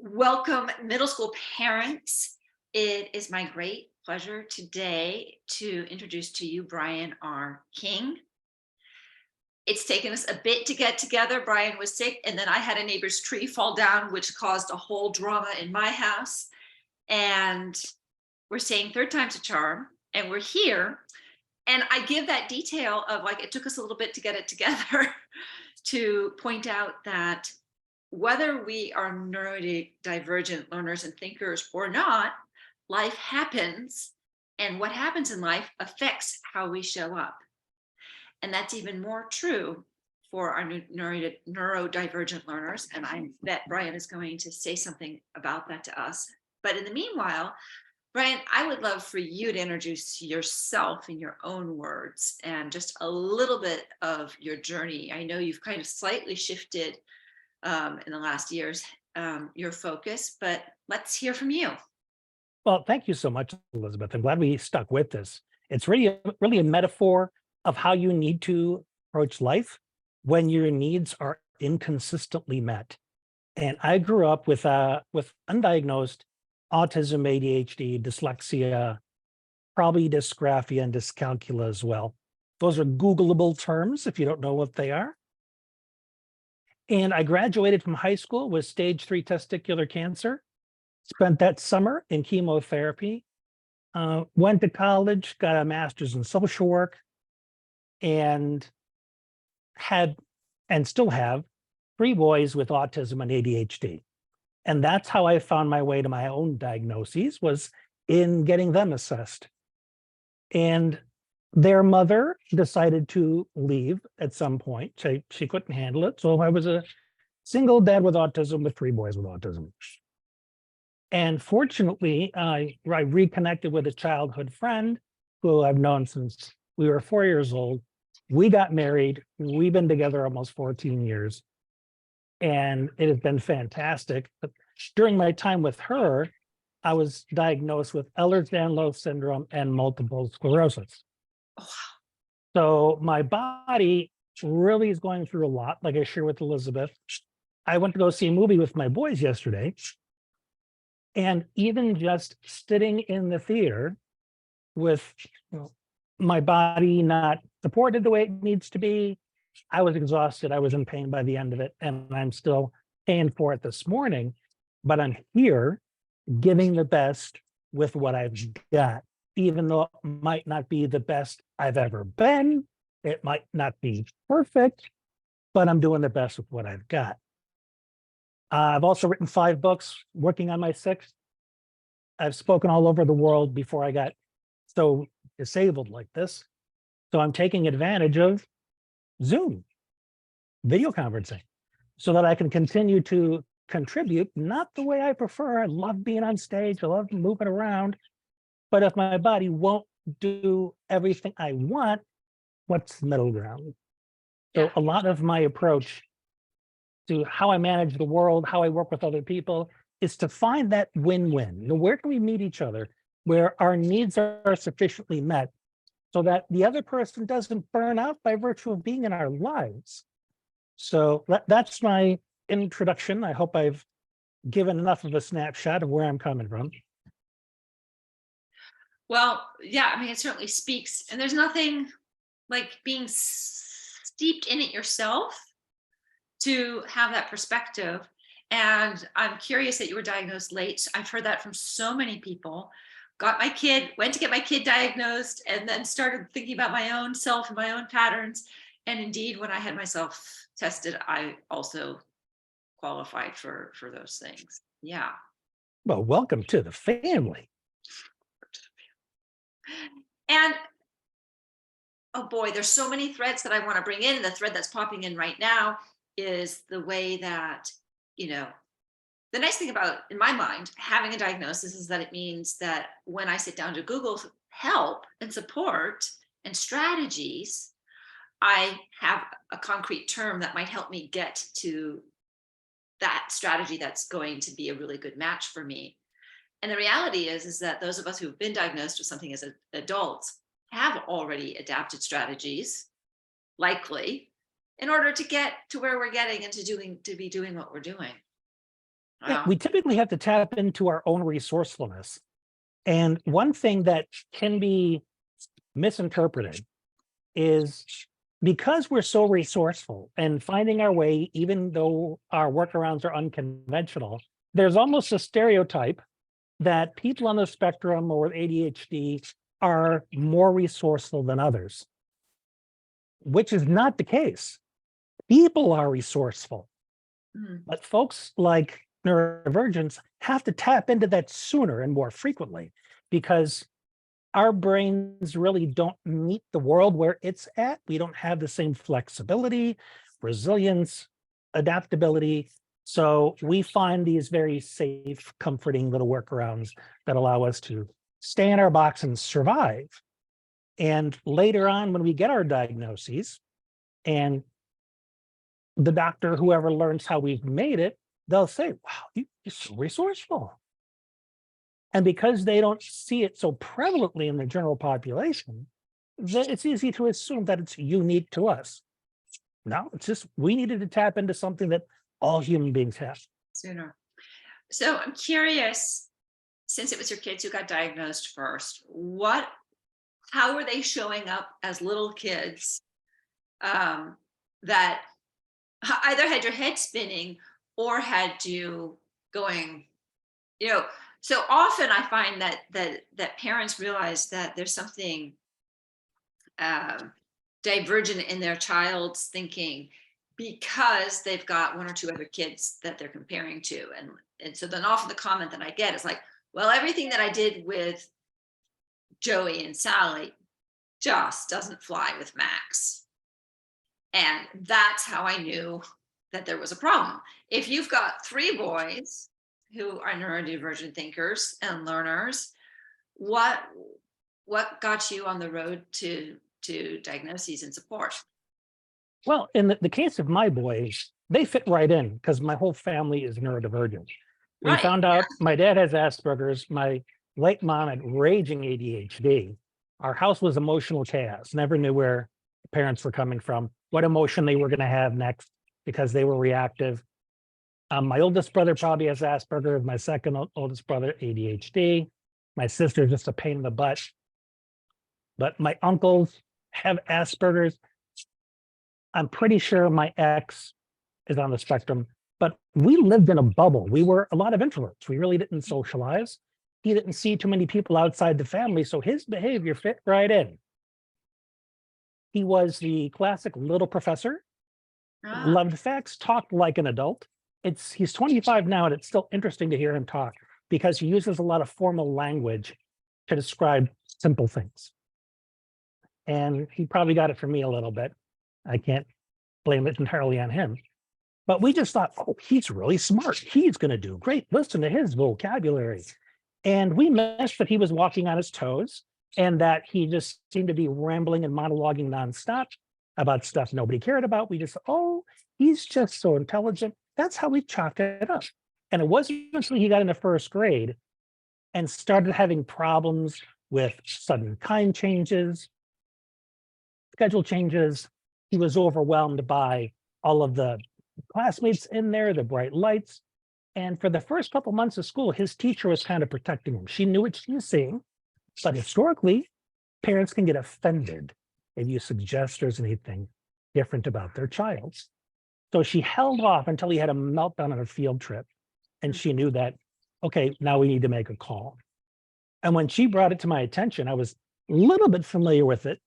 Welcome, middle school parents. It is my great pleasure today to introduce to you Brian R. King. It's taken us a bit to get together. Brian was sick, and then I had a neighbor's tree fall down, which caused a whole drama in my house. And we're saying third time's a charm, and we're here. And I give that detail of like it took us a little bit to get it together to point out that whether we are neurodivergent learners and thinkers or not, life happens. And what happens in life affects how we show up. And that's even more true for our neurodivergent learners. And I bet Brian is going to say something about that to us. But in the meanwhile, Brian, I would love for you to introduce yourself in your own words and just a little bit of your journey. I know you've kind of slightly shifted in the last years, your focus, but let's hear from you. Well, thank you so much, Elizabeth. I'm glad we stuck with this. It's really a metaphor of how you need to approach life when your needs are inconsistently met. And I grew up with undiagnosed autism, ADHD, dyslexia, probably dysgraphia and dyscalculia as well. Those are Googleable terms if you don't know what they are. And I graduated from high school with stage 3 testicular cancer. Spent that summer in chemotherapy, went to college, got a master's in social work, and had and still have 3 boys with autism and ADHD. And that's how I found my way to my own diagnoses, was in getting them assessed. And their mother decided to leave at some point. She couldn't handle it. So I was a single dad with autism with 3 boys with autism. And fortunately, I reconnected with a childhood friend who I've known since we were 4 years old. We got married. We've been together almost 14 years. And it has been fantastic. But during my time with her, I was diagnosed with Ehlers-Danlos syndrome and multiple sclerosis. Oh, So my body really is going through a lot, like I shared with Elisabeth. I went to go see a movie with my boys yesterday. And even just sitting in the theater with my body not supported the way it needs to be, I was exhausted. I was in pain by the end of it. And I'm still paying for it this morning. But I'm here giving the best with what I've got, even though it might not be the best I've ever been. It might not be perfect, but I'm doing the best with what I've got. I've also written 5 books, working on my 6th. I've spoken all over the world before I got so disabled like this. So I'm taking advantage of Zoom, video conferencing, so that I can continue to contribute, not the way I prefer. I love being on stage. I love moving around. But if my body won't do everything I want, what's the middle ground? So yeah. a lot of my approach to how I manage the world, how I work with other people, is to find that win-win. Where can we meet each other where our needs are sufficiently met so that the other person doesn't burn out by virtue of being in our lives? So that's my introduction. I hope I've given enough of a snapshot of where I'm coming from. Well, yeah, I mean, it certainly speaks. And there's nothing like being steeped in it yourself to have that perspective. And I'm curious that you were diagnosed late. I've heard that from so many people. Went to get my kid diagnosed, and then started thinking about my own self and my own patterns. And indeed, when I had myself tested, I also qualified for those things. Yeah. Well, welcome to the family. And oh boy, there's so many threads that I want to bring in. And the thread that's popping in right now is the way that, the nice thing about, in my mind, having a diagnosis is that it means that when I sit down to Google help and support and strategies, I have a concrete term that might help me get to that strategy that's going to be a really good match for me. And the reality is that those of us who've been diagnosed with something as adults have already adapted strategies, likely, in order to get to where we're getting and to be doing what we're doing. Yeah, Wow. we typically have to tap into our own resourcefulness. And one thing that can be misinterpreted is because we're so resourceful and finding our way, even though our workarounds are unconventional, there's almost a stereotype that people on the spectrum or with ADHD are more resourceful than others, which is not the case. People are resourceful, Mm, but folks like neurodivergents have to tap into that sooner and more frequently because our brains really don't meet the world where it's at. We don't have the same flexibility, resilience, adaptability. So we find these very safe, comforting little workarounds that allow us to stay in our box and survive. And later on, when we get our diagnoses and the doctor, whoever learns how we've made it, they'll say, wow, you're so resourceful. And because they don't see it so prevalently in the general population, it's easy to assume that it's unique to us. No, it's just we needed to tap into something that all human beings have. sooner. So I'm curious, since it was your kids who got diagnosed first, how were they showing up as little kids, um, that either had your head spinning or had you going, you know, so often I find that parents realize that there's something um, divergent in their child's thinking because they've got one or two other kids that they're comparing to, and so then often the comment that I get is like, well, everything that I did with Joey and Sally just doesn't fly with Max. And that's how I knew that there was a problem. If you've got three boys who are neurodivergent thinkers and learners, what what got you on the road to diagnoses and support? Well, in the case of my boys, they fit right in because my whole family is neurodivergent. We Right. found out my dad has Asperger's, my late mom had raging ADHD. Our house was emotional chaos, never knew where parents were coming from, what emotion they were going to have next because they were reactive. My oldest brother probably has Asperger's, my second oldest brother, ADHD. My sister's just a pain in the butt. But my uncles have Asperger's. I'm pretty sure my ex is on the spectrum, but we lived in a bubble. We were a lot of introverts. We really didn't socialize. He didn't see too many people outside the family, so his behavior fit right in. He was the classic little professor, Ah, loved facts, talked like an adult. He's 25 now, and it's still interesting to hear him talk because he uses a lot of formal language to describe simple things. And he probably got it from me a little bit. I can't blame it entirely on him. But we just thought, oh, he's really smart. He's going to do great. Listen to his vocabulary. And we missed that he was walking on his toes and that he just seemed to be rambling and monologuing nonstop about stuff nobody cared about. We just, oh, he's just so intelligent. That's how we chalked it up. And it wasn't until he got into first grade and started having problems with sudden time changes, schedule changes. He was overwhelmed by all of the classmates in there, the bright lights. And for the first couple months of school, his teacher was kind of protecting him. She knew what she was seeing, but historically, parents can get offended if you suggest there's anything different about their child. So she held off until he had a meltdown on a field trip. And mm, she knew that, okay, now we need to make a call. And when she brought it to my attention, I was a little bit familiar with it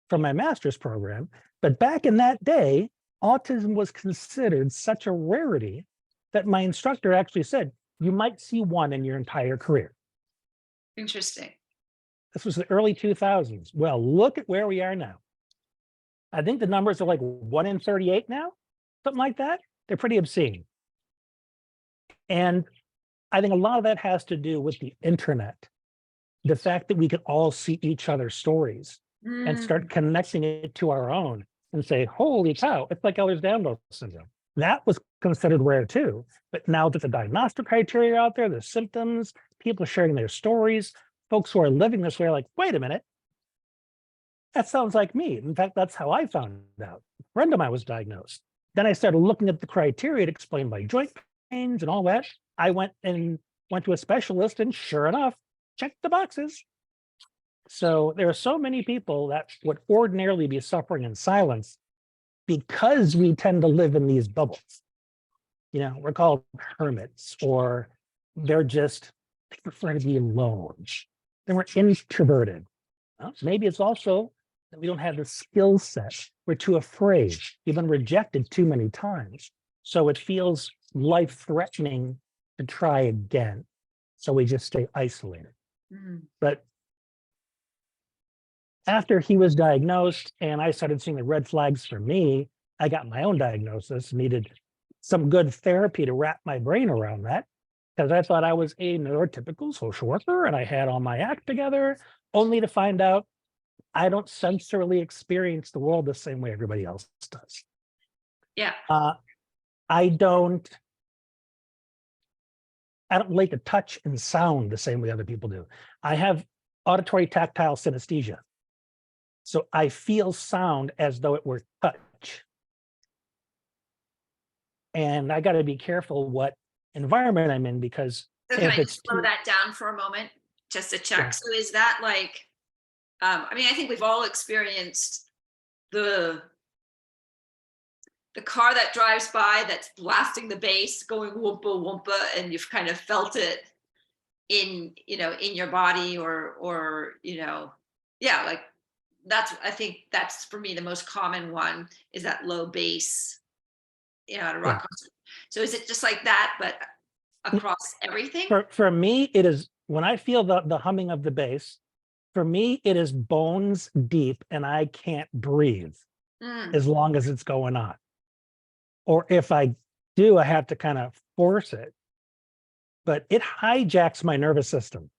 from my master's program. But back in that day, autism was considered such a rarity that my instructor actually said, you might see one in your entire career. interesting. This was the early 2000s. Well, look at where we are now. I think the numbers are like 1 in 38 now, something like that. They're pretty obscene. And I think a lot of that has to do with the internet, the fact that we can all see each other's stories and Mm, start connecting it to our own and say, holy cow, it's like Ehlers-Danlos syndrome. That was considered rare too. But now that the diagnostic criteria are out there, the symptoms, people sharing their stories, folks who are living this way are like, wait a minute, that sounds like me. In fact, that's how I found out. A friend of mine was diagnosed. Then I started looking at the criteria to explain my joint pains and all that. I went to a specialist, and sure enough, checked the boxes. So there are so many people that would ordinarily be suffering in silence because we tend to live in these bubbles. We're called hermits, or they prefer to be alone. Then we're introverted. Well, maybe it's also that we don't have the skill set. We're too afraid. We've been rejected too many times. So it feels life-threatening to try again. So we just stay isolated. Mhm. But after he was diagnosed and I started seeing the red flags for me, I got my own diagnosis, needed some good therapy to wrap my brain around that, because I thought I was a neurotypical social worker and I had all my act together, only to find out I don't sensorily experience the world the same way everybody else does. Yeah. I don't relate to touch and sound the same way other people do. I have auditory tactile synesthesia. So I feel sound as though it were touch. And I got to be careful what environment I'm in, because So can I if just it's slow that down for a moment just to check? Yeah. So is that like, I mean, I think we've all experienced the car that drives by that's blasting the bass, going whoompa whoompa, and you've kind of felt it in your body, or yeah, like I think that's for me the most common one, is that low bass, at a rock Yeah. concert. So is it just like that, but across everything? For me, it is when I feel the humming of the bass, for me, it is bones deep and I can't breathe Mm, as long as it's going on. Or if I do, I have to kind of force it. But it hijacks my nervous system.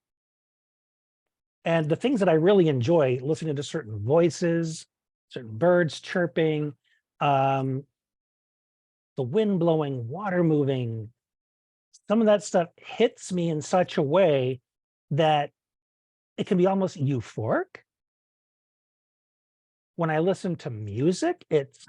And the things that I really enjoy, listening to certain voices, certain birds chirping, the wind blowing, water moving, some of that stuff hits me in such a way that it can be almost euphoric. When I listen to music, it's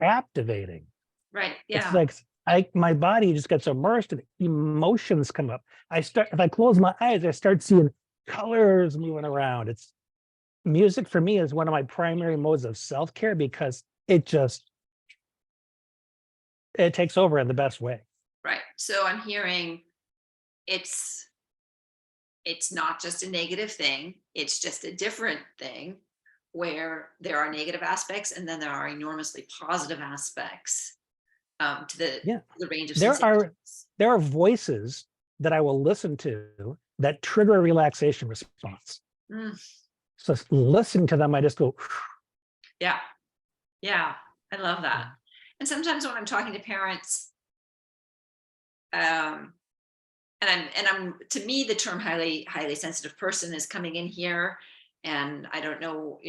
captivating. right. It's Yeah. like my body just gets immersed and emotions come up. If I close my eyes, I start seeing colors moving around. Music for me is one of my primary modes of self-care, because it takes over in the best way. Right. So I'm hearing it's not just a negative thing, it's just a different thing, where there are negative aspects and then there are enormously positive aspects, to Yeah. the range of There are sensations. there are voices that I will listen to that trigger a relaxation response. Mm, So listening to them, I just go, yeah. Yeah. I love that. And sometimes when I'm talking to parents, um, and I'm to me, the term highly sensitive person is coming in here. And I don't know,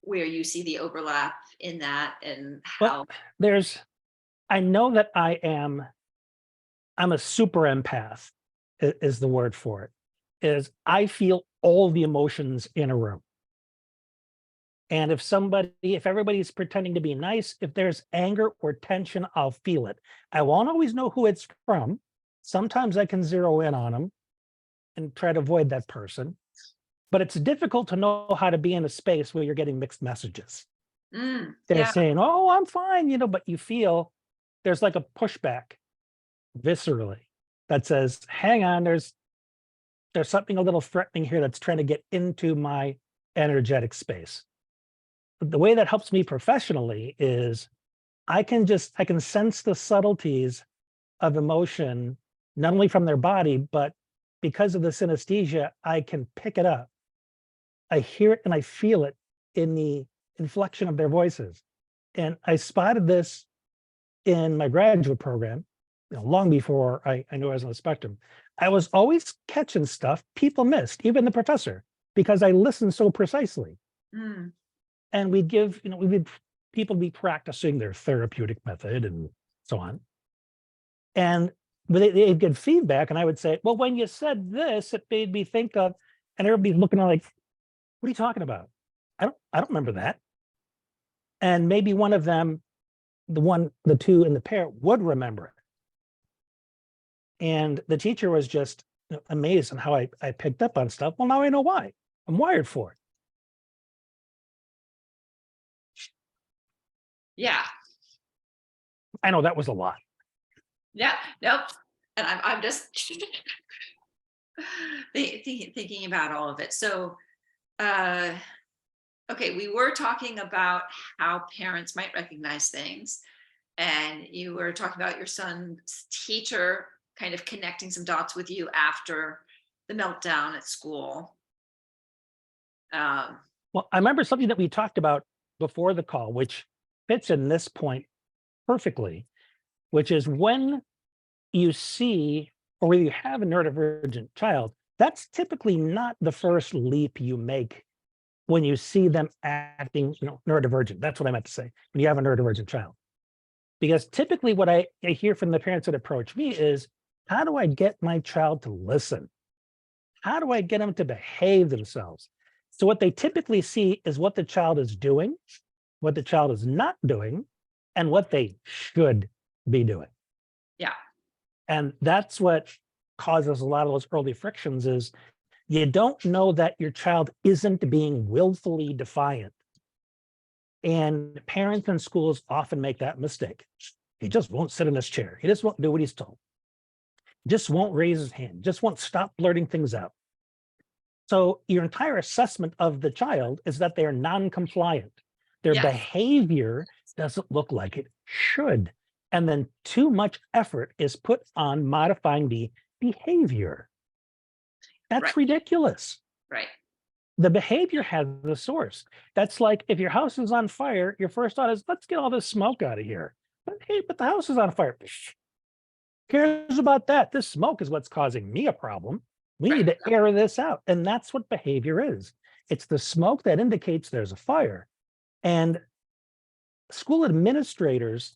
where you see the overlap in that, and well, how. I know that I'm a super empath, is the word for it. I feel all the emotions in a room. And if everybody's pretending to be nice, if there's anger or tension, I'll feel it. I won't always know who it's from. Sometimes I can zero in on them and try to avoid that person. But it's difficult to know how to be in a space where you're getting mixed messages. They're Yeah. saying, "Oh, I'm fine," but you feel there's like a pushback viscerally that says, "Hang on, there's something a little threatening here that's trying to get into my energetic space." The way that helps me professionally is I can sense the subtleties of emotion, not only from their body, but because of the synesthesia, I can pick it up. I hear it and I feel it in the inflection of their voices. And I spotted this in my graduate program, long before I knew I was on the spectrum. I was always catching stuff people missed, even the professor, because I listened so precisely. Mm, And we'd people be practicing their therapeutic method and so on. And they'd get feedback, and I would say, "Well, when you said this, it made me think of," and everybody's looking at like, "What are you talking about? I don't remember that." And maybe one of them, the two in the pair, would remember it. And the teacher was just amazed on how I picked up on stuff. Well, now I know why. I'm wired for it. Yeah. I know that was a lot. Yeah. Nope. And I'm just thinking about all of it. So, uh, okay, we were talking about how parents might recognize things, and you were talking about your son's teacher kind of connecting some dots with you after the meltdown at school. Um, Well, I remember something that we talked about before the call, which fits in this point perfectly, which is when you see or when you have a neurodivergent child, that's typically not the first leap you make when you see them acting, neurodivergent. That's what I meant to say. When you have a neurodivergent child, because typically what I hear from the parents that approach me is, how do I get my child to listen? How do I get them to behave themselves? So what they typically see is what the child is doing, what the child is not doing, and what they should be doing. yeah. And that's what causes a lot of those early frictions is you don't know that your child isn't being willfully defiant. And parents and schools often make that mistake. He just won't sit in his chair. He just won't do what he's told. Just won't raise his hand. Just won't stop blurting things out. So your entire assessment of the child is that they are non-compliant. Their Yes. behavior doesn't look like it should. And then too much effort is put on modifying the behavior. That's Right. ridiculous. Right. The behavior has a source. That's like if your house is on fire, your first thought is, let's get all this smoke out of here. But hey, but the house is on fire. Cares about that? This smoke is what's causing me a problem. We Right. need to air this out. And that's what behavior is. It's the smoke that indicates there's a fire. And school administrators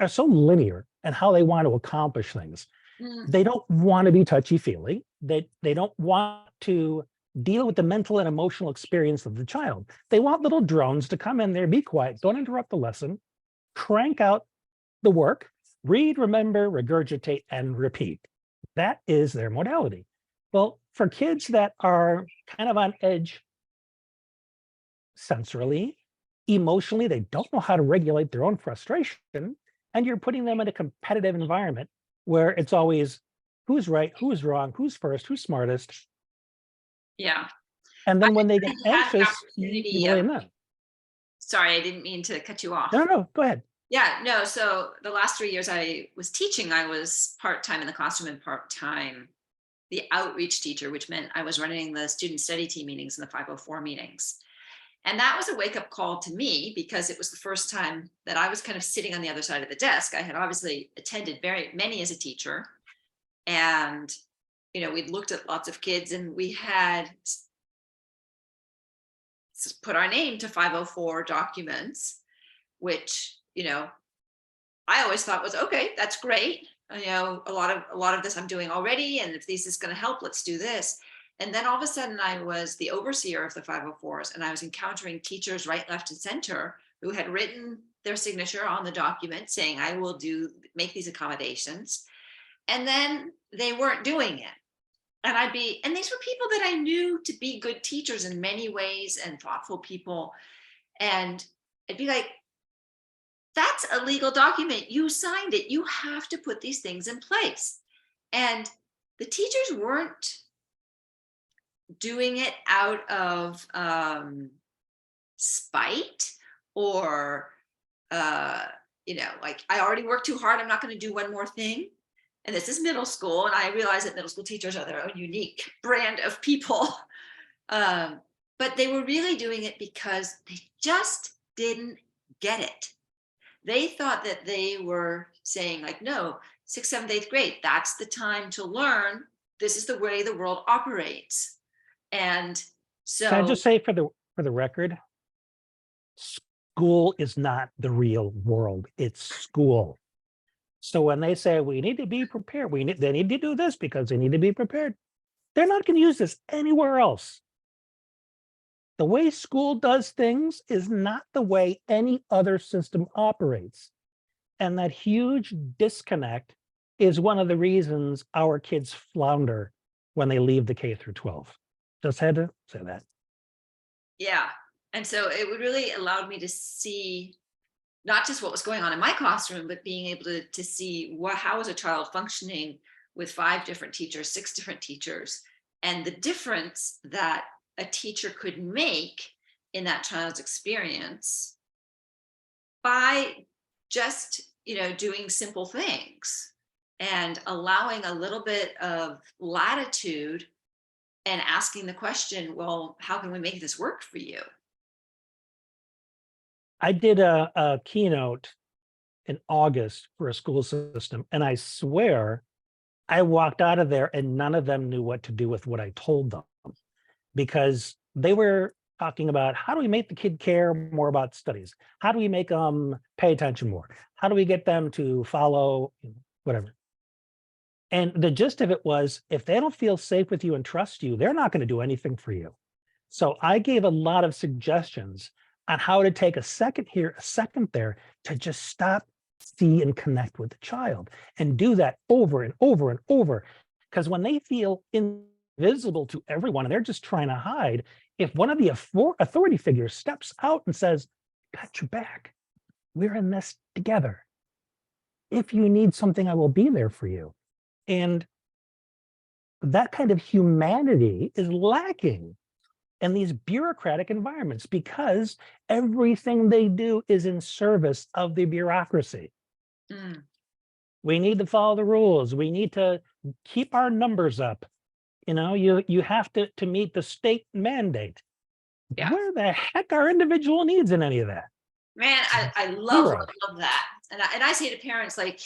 are so linear in how they want to accomplish things. Mm, They don't want to be touchy-feely. They don't want to deal with the mental and emotional experience of the child. They want little drones to come in there, be quiet, don't interrupt the lesson, crank out the work, read, remember, regurgitate, and repeat. That is their modality. Well, for kids that are kind of on edge sensorily, emotionally, they don't know how to regulate their own frustration, and you're putting them in a competitive environment where it's always who's right, who's wrong, who's first, who's smartest. yeah. And I then when they get had the anxious, you opportunity of, blame them. sorry, I didn't mean to cut you off. No, go ahead. Yeah, no. So the last 3 years I was teaching, I was part-time in the classroom and part-time the outreach teacher, which meant I was running the student study team meetings and the 504 meetings. And that was a wake-up call to me because it was the first time that I was kind of sitting on the other side of the desk. I had obviously attended very many as a teacher. And, we'd looked at lots of kids and we had put our name to 504 documents, which, I always thought was, okay, that's great. A lot of this I'm doing already. And if this is going to help, let's do this. And then all of a sudden I was the overseer of the 504s and I was encountering teachers right, left, and center who had written their signature on the document saying, I will make these accommodations. And then they weren't doing it. And these were people that I knew to be good teachers in many ways and thoughtful people. And I'd be like, that's a legal document. You signed it. You have to put these things in place. And the teachers weren't doing it out of spite or, like, I already worked too hard. I'm not going to do one more thing. And this is middle school. And I realize that middle school teachers are their own unique brand of people. But they were really doing it because they just didn't get it. They thought that they were saying, like, no, 6th, 7th, 8th grade, that's the time to learn. This is the way the world operates. And Can I so, just say for the record, school is not the real world. It's school. So when they say we need to be prepared, they need to do this because they need to be prepared. They're not going to use this anywhere else. The way school does things is not the way any other system operates. And that huge disconnect is one of the reasons our kids flounder when they leave the K through 12. Just had to say that. Yeah. And so it would really allowed me to see not just what was going on in my classroom, but being able to see how is a child functioning with 5 different teachers, 6 different teachers, and the difference that a teacher could make in that child's experience by just, doing simple things and allowing a little bit of latitude and asking the question, well, how can we make this work for you? I did a keynote in August for a school system, and I swear I walked out of there and none of them knew what to do with what I told them, because they were talking about how do we make the kid care more about studies? How do we make them pay attention more? How do we get them to follow, whatever? And the gist of it was, if they don't feel safe with you and trust you, they're not going to do anything for you. So I gave a lot of suggestions on how to take a second here, a second there, to just stop, see, and connect with the child, and do that over and over and over. Because when they feel invisible to everyone and they're just trying to hide, if one of the authority figures steps out and says, "Got your back, we're in this together. If you need something, I will be there for you." And that kind of humanity is lacking in these bureaucratic environments, because everything they do is in service of the bureaucracy. Mm, We need to follow the rules. We need to keep our numbers up. You have to meet the state mandate. yeah. Where the heck are individual needs in any of that? Man, I love, Zero. love that. And I say to parents, like,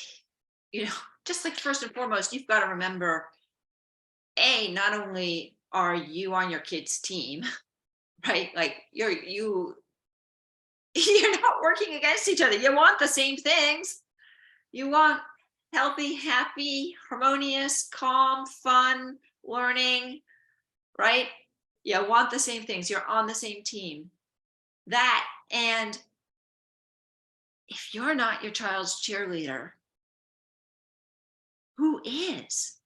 you know, just like first and foremost, you've got to remember, not only are you on your kid's team, right? Like you're not working against each other. You want the same things. You want healthy, happy, harmonious, calm, fun learning, right? You want the same things. You're on the same team. That, and if you're not your child's cheerleader, who is?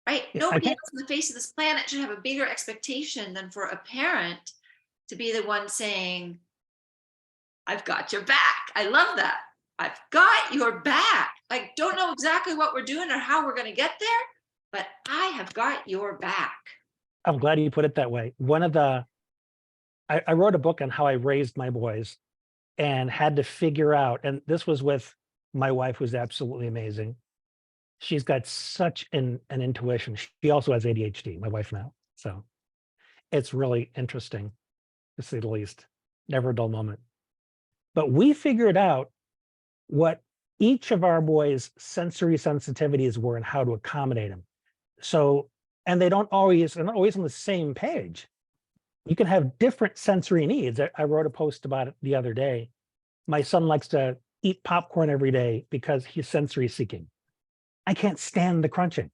Right? Yeah, I Nobody can't. else on the face of this planet should have a bigger expectation than for a parent to be the one saying, I've got your back. I love that. I've got your back. I don't know exactly what we're doing or how we're going to get there, but I have got your back. I'm glad you put it that way. I wrote a book on how I raised my boys and had to figure out, and this was with my wife, who's absolutely amazing. She's got such an intuition. She also has ADHD, my wife now. So it's really interesting, to say the least. Never a dull moment. But we figured out what each of our boys' sensory sensitivities were and how to accommodate them. So, and they're not always on the same page. You can have different sensory needs. I wrote a post about it the other day. My son likes to eat popcorn every day because he's sensory seeking. I can't stand the crunching.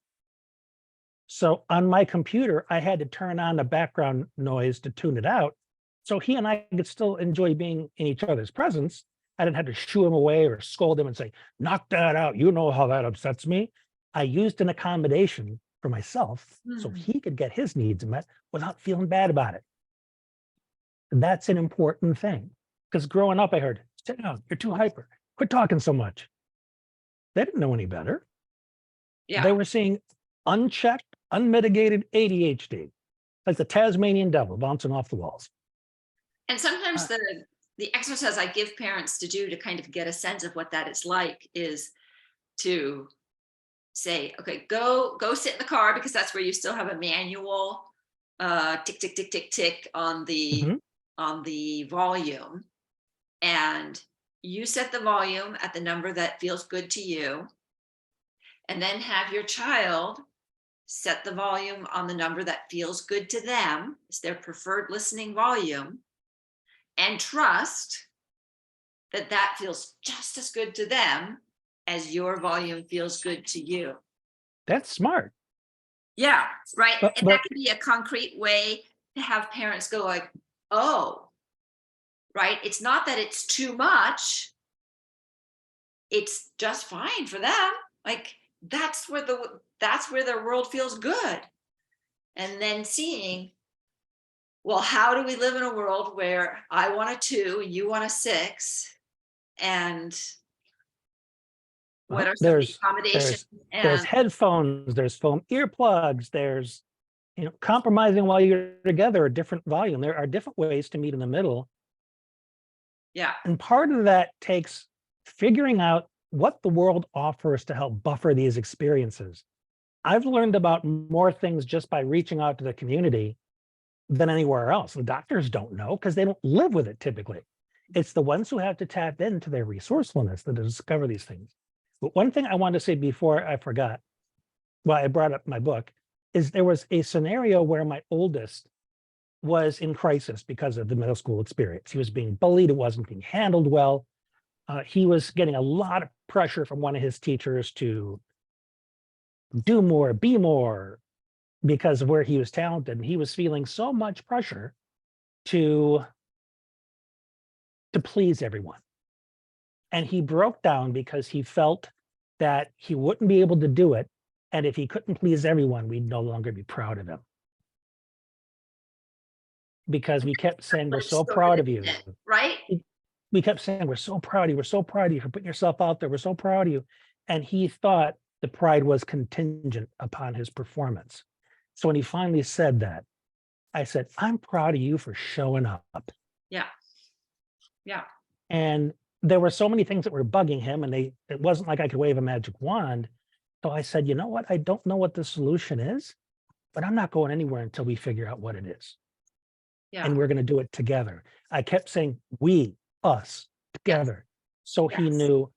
So on my computer, I had to turn on the background noise to tune it out, so he and I could still enjoy being in each other's presence. I didn't have to shoo him away or scold him and say, "Knock that out. You know how that upsets me." I used an accommodation for myself so Hmm. he could get his needs met without feeling bad about it. And that's an important thing, because growing up, I heard, "Sit down, you're too hyper. Quit talking so much." They didn't know any better. They Yeah. were seeing unchecked, unmitigated ADHD, like the Tasmanian devil bouncing off the walls. And sometimes Uh, the exercise I give parents to do to kind of get a sense of what that is like is to say, okay, go sit in the car, because that's where you still have a manual tick tick tick tick tick mhm. on the volume, and you set the volume at the number that feels good to you, and then have your child set the volume on the number that feels good to them. It's their preferred listening volume, and trust that that feels just as good to them as your volume feels good to you. That's smart. Yeah, right. And that But can be a concrete way to have parents go like, oh, right. It's not that it's too much. It's just fine for them. Like, that's where their world feels good. And then seeing, well, how do we live in a world where I want a 2 and you want a 6? And what Well, are some of the accommodations? there's And headphones, there's foam earplugs, there's compromising while you're together, a different volume. There are different ways to meet in the middle. yeah, And part of that takes figuring out what the world offers to help buffer these experiences. I've learned about more things just by reaching out to the community than anywhere else. And doctors don't know because they don't live with it typically. It's the ones who have to tap into their resourcefulness to discover these things. But one thing I wanted to say before I forgot, I brought up my book, is there was a scenario where my oldest was in crisis because of the middle school experience. He was being bullied, it wasn't being handled well. He was getting a lot of pressure from one of his teachers to do more, be more, because of where he was talented. And he was feeling so much pressure to please everyone. And he broke down because he felt that he wouldn't be able to do it. And if he couldn't please everyone, we'd no longer be proud of him. Because we kept saying, we're double-edged so sword, proud of you. isn't it? Right? We kept saying, we're so proud of you. We're so proud of you for putting yourself out there. We're so proud of you. And he thought the pride was contingent upon his performance. So when he finally said that, I said, I'm proud of you for showing up. Yeah. Yeah. And there were so many things that were bugging him, and it wasn't like I could wave a magic wand. So I said, you know what? I don't know what the solution is, but I'm not going anywhere until we figure out what it is. Yeah. And we're going to do it together. I kept saying, we, us, together. So he Yes. knew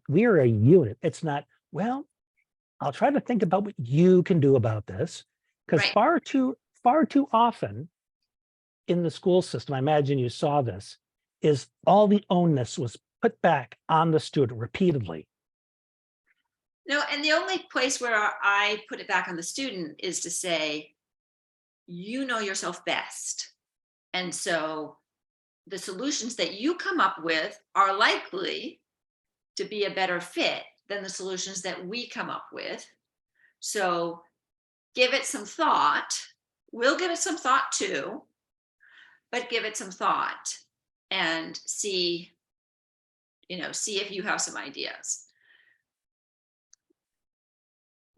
we're a unit. It's not, well, I'll try to think about what you can do about this. Because Right. far too often in the school system, I imagine you saw this, is all the onus was put back on the student repeatedly. No, and the only place where I put it back on the student is to say, you know yourself best. And so the solutions that you come up with are likely to be a better fit than the solutions that we come up with. So give it some thought. We'll give it some thought too, but give it some thought and see if you have some ideas.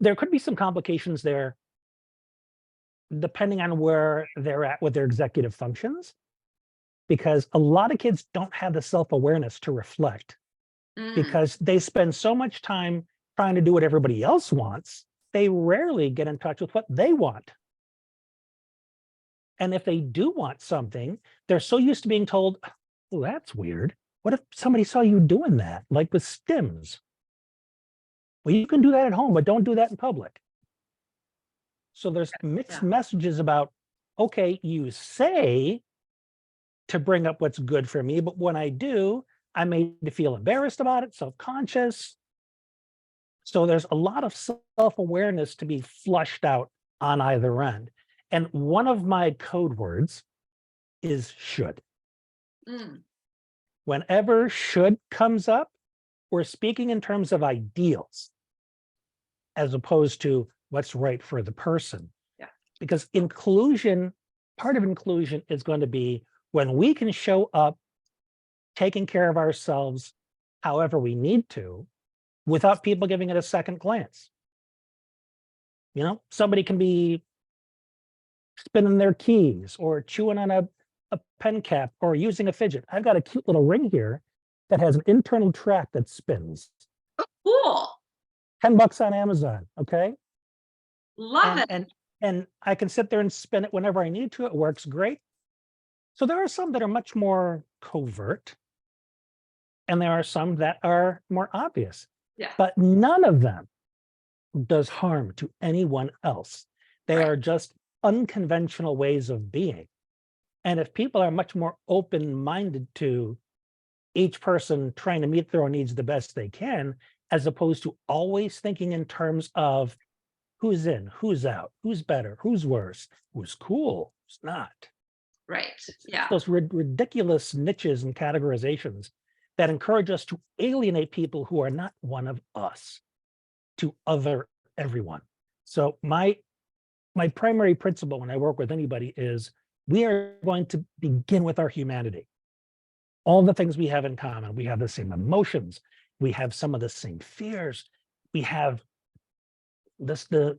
There could be some complications there, depending on where they're at with their executive functions, because a lot of kids don't have the self-awareness to reflect because they spend so much time trying to do what everybody else wants, they rarely get in touch with what they want. And if they do want something, they're so used to being told, oh, that's weird. What if somebody saw you doing that, like with stims? Well, you can do that at home, but don't do that in public. So there's mixed messages about, okay, you say to bring up what's good for me, but when I do, I may feel embarrassed about it, self-conscious. So there's a lot of self-awareness to be flushed out on either end. And one of my code words is should. Whenever should comes up, we're speaking in terms of ideals as opposed to what's right for the person. Yeah. Because inclusion, part of inclusion is going to be when we can show up taking care of ourselves however we need to without people giving it a second glance. Somebody can be spinning their keys or chewing on a pen cap or using a fidget. I've got a cute little ring here that has an internal track that spins. Oh, cool. $10 on Amazon. Okay. Love it. And I can sit there and spin it whenever I need to. It works great. So there are some that are much more covert, and there are some that are more obvious. Yeah. But none of them does harm to anyone else. They are just unconventional ways of being. And if people are much more open-minded to each person trying to meet their own needs the best they can, as opposed to always thinking in terms of who's in, who's out, who's better, who's worse, who's cool, who's not. Right. Yeah. Those ridiculous niches and categorizations that encourage us to alienate people who are not one of us. to other everyone. So my primary principle when I work with anybody is we are going to begin with our humanity. All the things we have in common. We have the same emotions. We have some of the same fears. We have the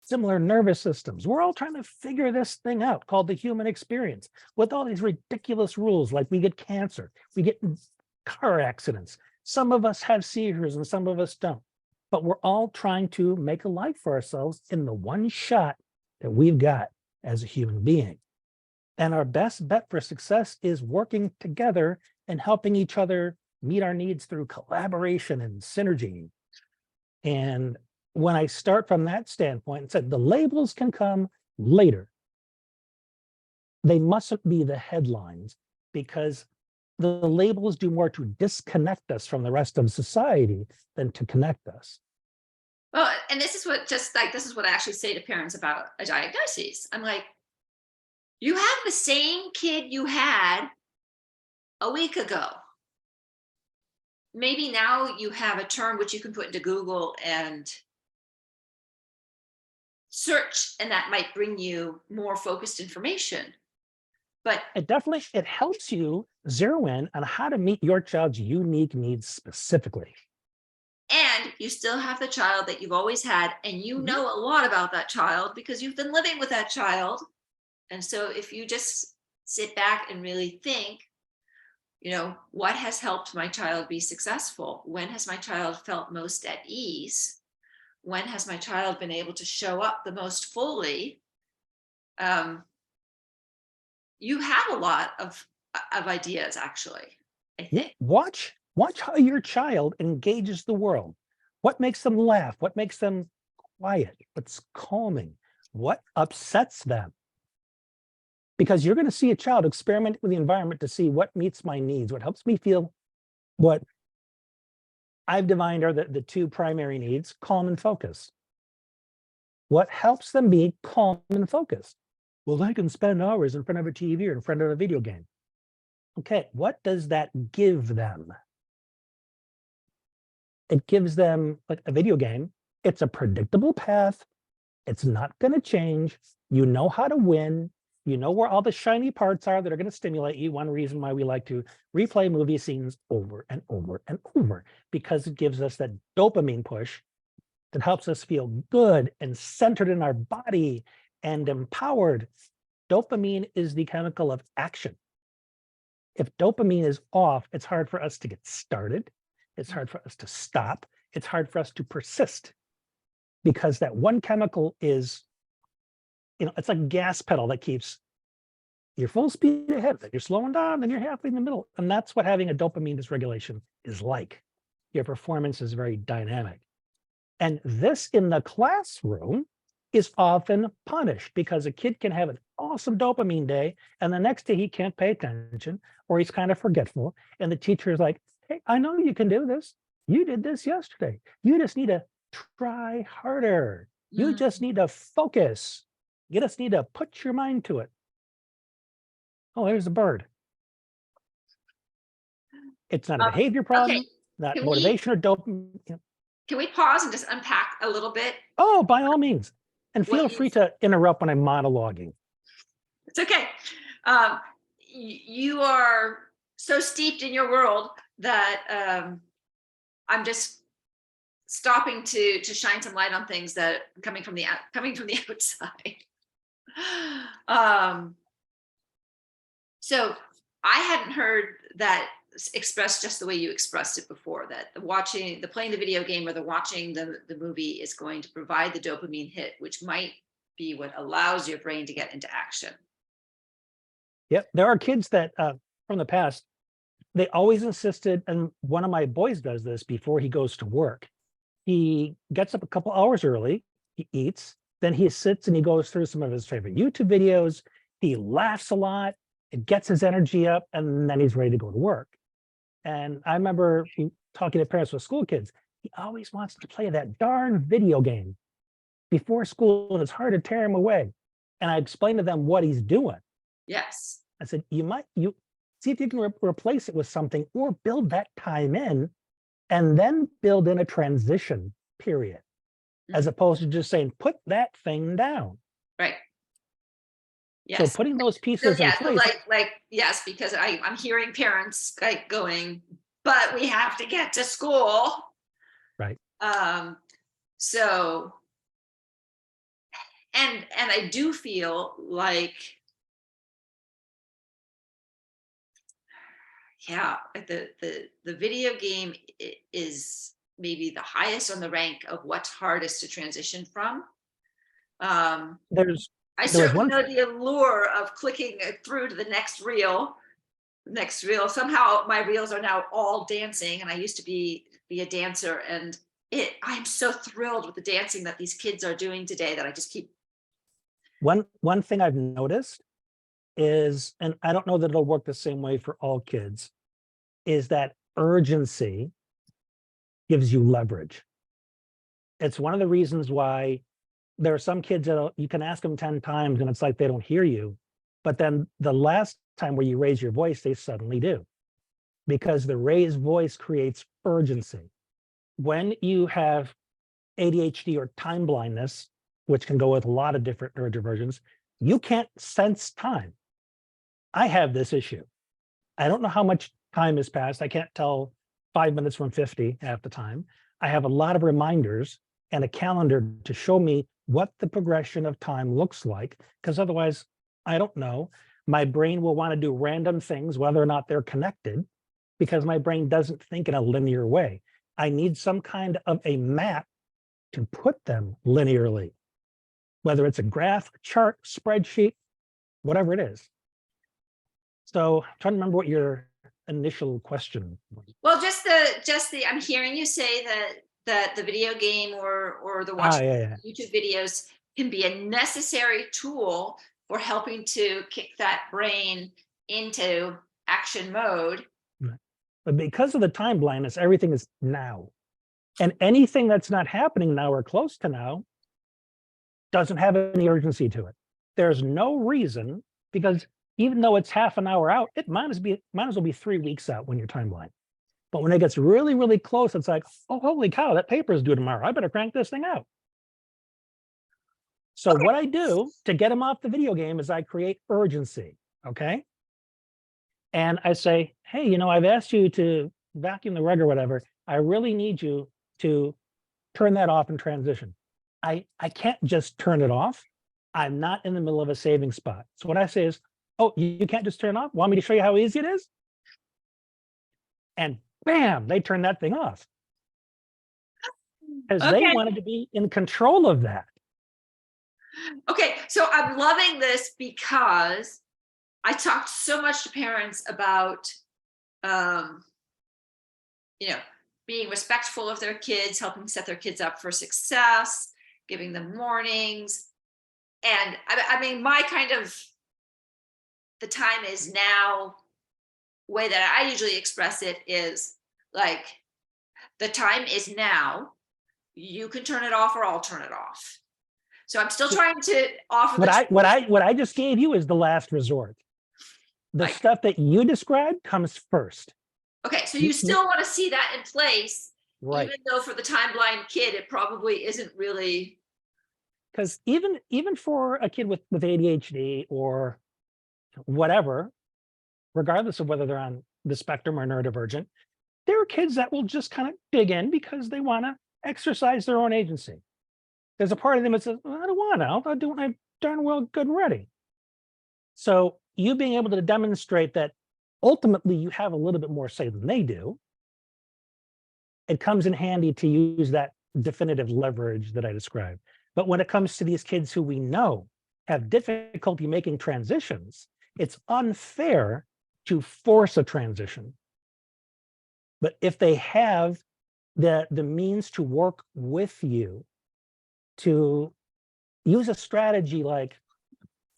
similar nervous systems. We're all trying to figure this thing out called the human experience with all these ridiculous rules, like we get cancer, we get in car accidents. Some of us have seizures and some of us don't. But we're all trying to make a life for ourselves in the one shot that we've got as a human being. And our best bet for success is working together and helping each other meet our needs through collaboration and synergy. And when I start from that standpoint and said the labels can come later, they mustn't be the headlines, because the labels do more to disconnect us from the rest of society than to connect us. Well, and this is what I actually say to parents about a diagnosis. I'm like, you have the same kid you had a week ago. Maybe now you have a term which you can put into Google and search, and that might bring you more focused information. But It helps you zero in on how to meet your child's unique needs specifically. and you still have the child that you've always had, and you know a lot about that child because you've been living with that child. And so if you just sit back and really think, what has helped my child be successful? When has my child felt most at ease? When has my child been able to show up the most fully? You have a lot of ideas, actually, I Yeah, think. watch how your child engages the world. What makes them laugh? What makes them quiet? What's calming? What upsets them? Because you're going to see a child experiment with the environment to see what meets my needs, what helps me feel what I've defined are the two primary needs: calm and focus. What helps them be calm and focused? Well, they can spend hours in front of a TV or in front of a video game. Okay, what does that give them? It gives them, like a video game, it's a predictable path. It's not going to change. You know how to win. You know where all the shiny parts are that are going to stimulate you. One reason why we like to replay movie scenes over and over and over, because it gives us that dopamine push that helps us feel good and centered in our body and empowered. Dopamine is the chemical of action. If dopamine is off, it's hard for us to get started. It's hard for us to stop. It's hard for us to persist, because that one chemical is, it's like a gas pedal that keeps your full speed ahead, then you're slowing down, then you're halfway in the middle. And that's what having a dopamine dysregulation is like. Your performance is very dynamic. And this in the classroom is often punished, because a kid can have an awesome dopamine day and the next day he can't pay attention, or he's kind of forgetful. And the teacher is like, hey, I know you can do this. You did this yesterday. You just need to try harder. You just need to focus. You just need to put your mind to it. Oh, there's a bird. It's not a behavior problem, Okay, not can we motivation or dopamine. can we pause and just unpack a little bit? Oh, by all means. And What feel you free to interrupt when I'm monologuing. It's okay. You are so steeped in your world that I'm just stopping to shine some light on things that coming from the outside. um, so I hadn't heard that expressed just the way you expressed it before, that the playing the video game or the watching the movie is going to provide the dopamine hit, which might be what allows your brain to get into action. Yep. There are kids that from the past, they always insisted, and one of my boys does this before he goes to work. He gets up a couple hours early, he eats, then he sits and he goes through some of his favorite YouTube videos. He laughs a lot, it gets his energy up, and then he's ready to go to work. And I remember talking to parents with school kids, he always wants to play that darn video game before school, and it's hard to tear him away. And I explained to them what he's doing. Yes. I said, you see if you can replace it with something, or build that time in, and then build in a transition period. as opposed to just saying, put that thing down. Right. So Yes. putting those So pieces in yeah, so place, yes, because I'm hearing parents like going, but we have to get to school. right? So, and I do feel like, yeah, the video game is maybe the highest on the rank of what's hardest to transition from. There's I there was certainly one know the allure of clicking through to the next reel. Next reel. Somehow my reels are now all dancing, and I used to be a dancer, and I'm so thrilled with the dancing that these kids are doing today that I just keep. one thing I've noticed is, and I don't know that it'll work the same way for all kids, is that urgency gives you leverage. It's one of the reasons why there are some kids that you can ask them 10 times and it's like they don't hear you. But then the last time where you raise your voice, they suddenly do. Because the raised voice creates urgency. When you have ADHD or time blindness, which can go with a lot of different neurodivergents, you can't sense time. I have this issue. I don't know how much time has passed. I can't tell 5 minutes from 50 half the time. I have a lot of reminders and a calendar to show me what the progression of time looks like, because otherwise, I don't know. My brain will want to do random things, whether or not they're connected, because my brain doesn't think in a linear way. I need some kind of a map to put them linearly, whether it's a graph, chart, spreadsheet, whatever it is. So I'm trying to remember what your initial question was. Well, just the. I'm hearing you say that the video game or the watching Yeah. YouTube videos can be a necessary tool for helping to kick that brain into action mode. Right. But because of the time blindness, everything is now. And anything that's not happening now or close to now doesn't have any urgency to it. There's no reason, because even though it's half an hour out, it might as well be 3 weeks out when you're time blind. But when it gets really, really close, it's like, oh, holy cow, that paper is due tomorrow. I better crank this thing out. So what I do to get them off the video game is I create urgency, okay? And I say, hey, I've asked you to vacuum the rug or whatever. I really need you to turn that off and transition. I can't just turn it off. I'm not in the middle of a saving spot. So what I say is, oh, you can't just turn it off? Want me to show you how easy it is? And bam, they turn that thing off. Because they Okay. wanted to be in control of that. Okay, so I'm loving this because I talked so much to parents about, being respectful of their kids, helping set their kids up for success, giving them warnings. And I mean, my kind of the time is now way that I usually express it is like, the time is now. You can turn it off or I'll turn it off. So I'm still trying to offer What I just gave you is the last resort. The stuff that you described comes first. Okay, so you still want to see that in place, right? Even though for the time blind kid, it probably isn't really. Because even for a kid with ADHD or whatever, regardless of whether they're on the spectrum or neurodivergent, there are kids that will just kind of dig in because they want to exercise their own agency. There's a part of them that says, well, I don't want to. I'll do what I'm darn well good and ready. So you being able to demonstrate that ultimately you have a little bit more say than they do, it comes in handy to use that definitive leverage that I described. But when it comes to these kids who we know have difficulty making transitions, it's unfair to force a transition. But if they have the means to work with you, to use a strategy like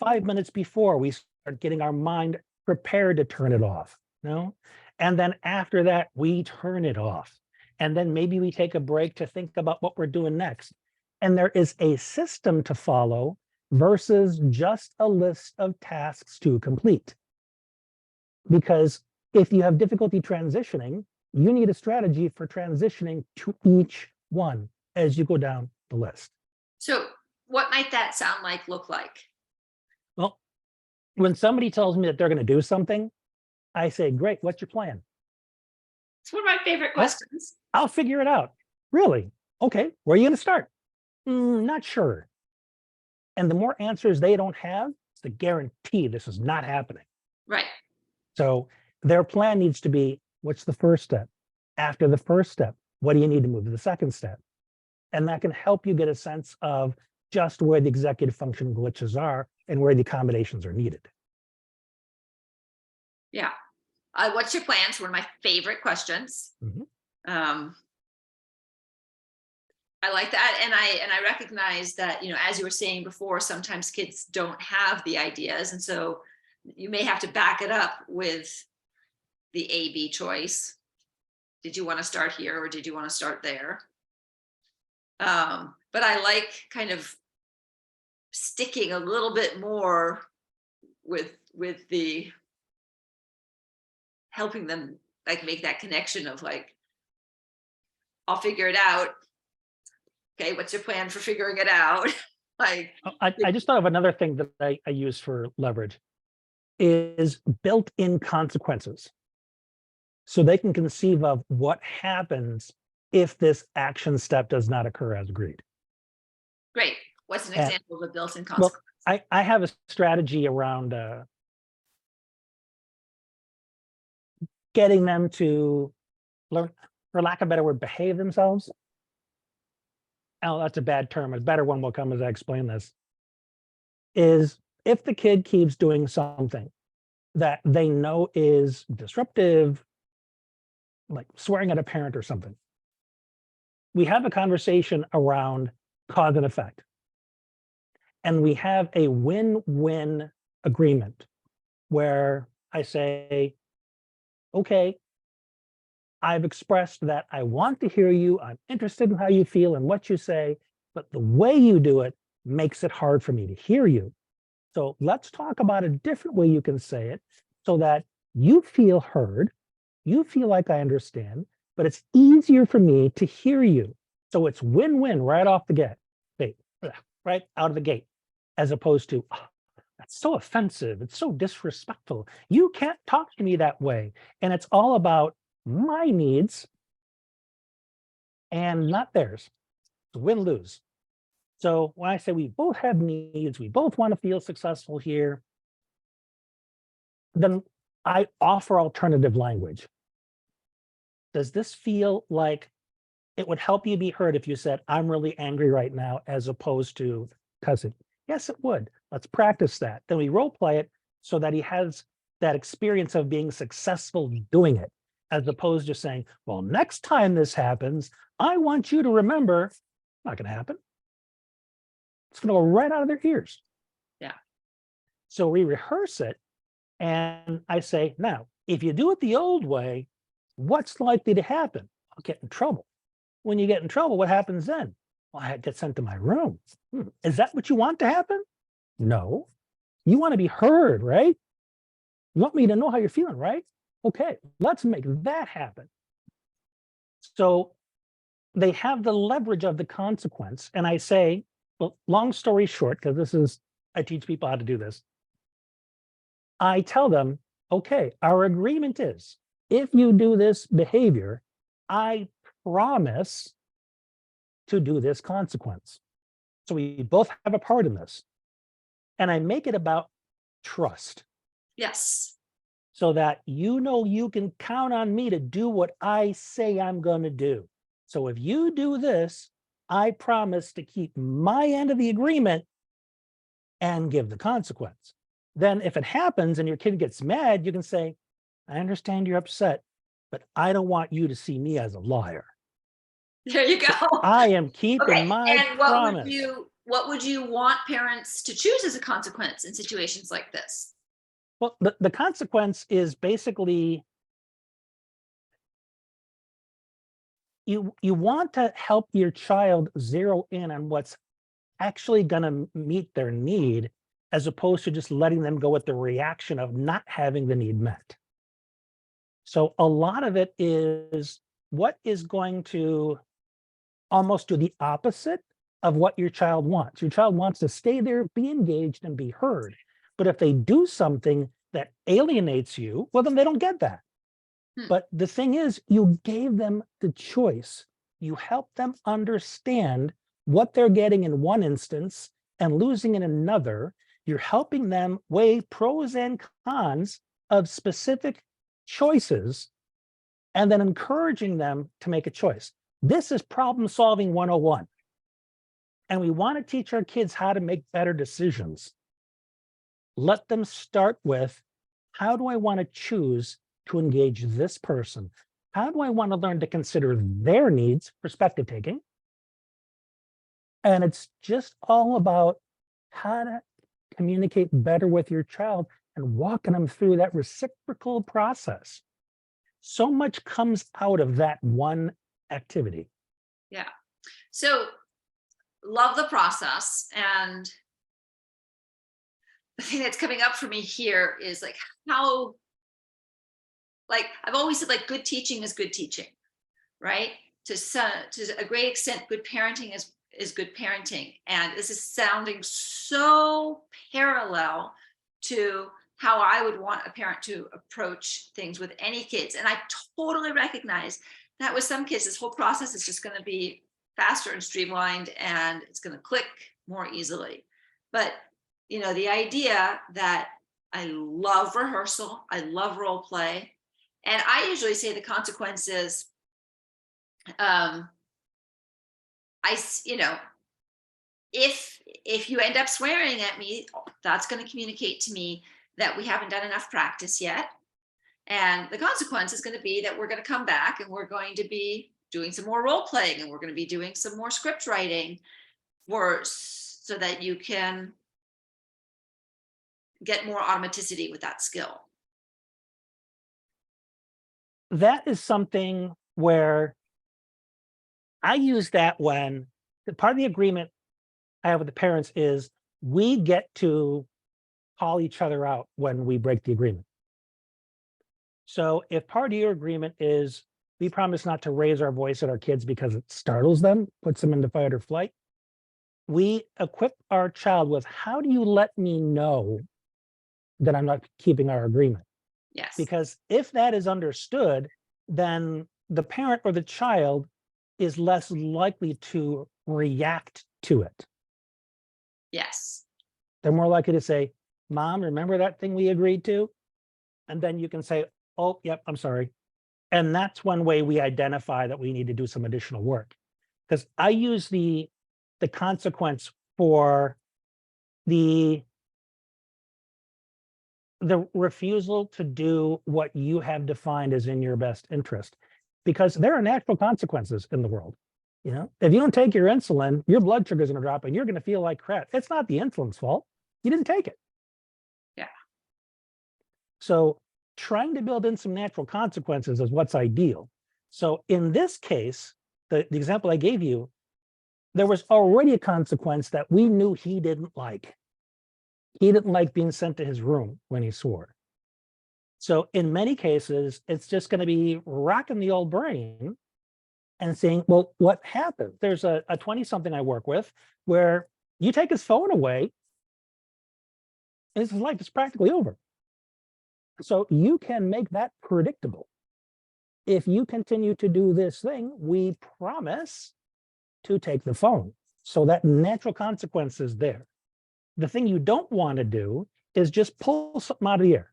5 minutes before we start getting our mind prepared to turn it off, and then after that, we turn it off. And then maybe we take a break to think about what we're doing next. And there is a system to follow versus just a list of tasks to complete. Because if you have difficulty transitioning, you need a strategy for transitioning to each one as you go down the list. So what might that look like? Well, when somebody tells me that they're going to do something, I say, great, what's your plan? It's one of my favorite Oh, questions. I'll figure it out. Really? Okay, where are you going to start? Not sure. And the more answers they don't have, it's the guarantee this is not happening. Right. So their plan needs to be, what's the first step? After the first step, what do you need to move to the second step? And that can help you get a sense of just where the executive function glitches are and where the accommodations are needed. Yeah. What's your plans? One of my favorite questions. Mhm. I like that, and I recognize that, as you were saying before, sometimes kids don't have the ideas, and so you may have to back it up with the A/B choice. Did you want to start here or did you want to start there? But I like kind of sticking a little bit more with the helping them like make that connection of like, I'll figure it out. Okay, what's your plan for figuring it out? Like, I just thought of another thing that I use for leverage is built-in consequences. So they can conceive of what happens if this action step does not occur as agreed. great. What's an And, example of a built-in well, consequence? I have a strategy around getting them to learn, for lack of a better word, behave themselves. Oh, that's a bad term. A better one will come as I explain this. Is if the kid keeps doing something that they know is disruptive, like swearing at a parent or something, we have a conversation around cause and effect. And we have a win-win agreement where I say, okay, I've expressed that I want to hear you. I'm interested in how you feel and what you say, but the way you do it makes it hard for me to hear you. So let's talk about a different way you can say it so that you feel heard, you feel like I understand, but it's easier for me to hear you. So it's win-win right off the gate, right out of the gate, as opposed to, "Oh, that's so offensive. It's so disrespectful. You can't talk to me that way." And it's all about my needs and not theirs. It's win-lose. So when I say we both have needs, we both want to feel successful here, then I offer alternative language. Does this feel like it would help you be heard if you said, I'm really angry right now, as opposed to cussing? Yes, it would. Let's practice that. Then we role play it so that he has that experience of being successful doing it, as opposed to saying, well, next time this happens, I want you to remember, not going to happen. It's going to go right out of their ears. Yeah. So we rehearse it. And I say, now, if you do it the old way, what's likely to happen? I'll get in trouble. When you get in trouble, what happens then? Well, I get sent to my room. Is that what you want to happen? No. You want to be heard, right? You want me to know how you're feeling, right? Okay, let's make that happen. So they have the leverage of the consequence. And I say, well, long story short, because I teach people how to do this. I tell them, okay, our agreement is if you do this behavior, I promise to do this consequence. So we both have a part in this. And I make it about trust Yes. so that you know you can count on me to do what I say I'm going to do. So if you do this, I promise to keep my end of the agreement and give the consequence. Then if it happens and your kid gets mad, you can say, I understand you're upset, but I don't want you to see me as a liar. There you go. I am keeping Okay. my And promise. what would you want parents to choose as a consequence in situations like this? Well, the consequence is basically you want to help your child zero in on what's actually going to meet their need, as opposed to just letting them go with the reaction of not having the need met. So a lot of it is what is going to almost do the opposite of what your child wants. Your child wants to stay there, be engaged, and be heard. But if they do something that alienates you, well, then they don't get that. But the thing is, you gave them the choice. You helped them understand what they're getting in one instance and losing in another. You're helping them weigh pros and cons of specific choices and then encouraging them to make a choice. This is problem solving 101. And we want to teach our kids how to make better decisions. Let them start with, how do I want to choose to engage this person? How do I want to learn to consider their needs, perspective taking? And it's just all about how to communicate better with your child and walking them through that reciprocal process. So much comes out of that one activity. Yeah. So love the process. And the thing that's coming up for me here is like how, like I've always said, like good teaching is good teaching, right? To a great extent, good parenting is good parenting. And this is sounding so parallel to how I would want a parent to approach things with any kids. And I totally recognize that with some kids, this whole process is just going to be faster and streamlined, and it's going to click more easily. But, you know, the idea that I love rehearsal, I love role play, and I usually say the consequences, you know, if you end up swearing at me, that's going to communicate to me that we haven't done enough practice yet. And the consequence is going to be that we're going to come back and we're going to be doing some more role playing, and we're going to be doing some more script writing so that you can get more automaticity with that skill. That is something where I use that when part of the agreement I have with the parents is we get to call each other out when we break the agreement. So if part of your agreement is we promise not to raise our voice at our kids because it startles them, puts them into fight or flight, we equip our child with, how do you let me know that I'm not keeping our agreement? Yes. Because if that is understood, then the parent or the child is less likely to react to it. Yes. They're more likely to say, Mom, remember that thing we agreed to? And then you can say, oh, yep, I'm sorry. And that's one way we identify that we need to do some additional work. Because I use the consequence for the refusal to do what you have defined as in your best interest, because there are natural consequences in the world. You know, if you don't take your insulin, your blood sugar is going to drop and you're going to feel like crap. It's not the insulin's fault. You didn't take it. Yeah. So trying to build in some natural consequences is what's ideal. So in this case, the example I gave you, there was already a consequence that we knew he didn't like. He didn't like being sent to his room when he swore. So in many cases, it's just going to be racking the old brain and saying, well, what happened? There's a 20-something I work with where you take his phone away, and his life is practically over. So you can make that predictable. If you continue to do this thing, we promise to take the phone. So that natural consequence is there. The thing you don't want to do is just pull something out of the air.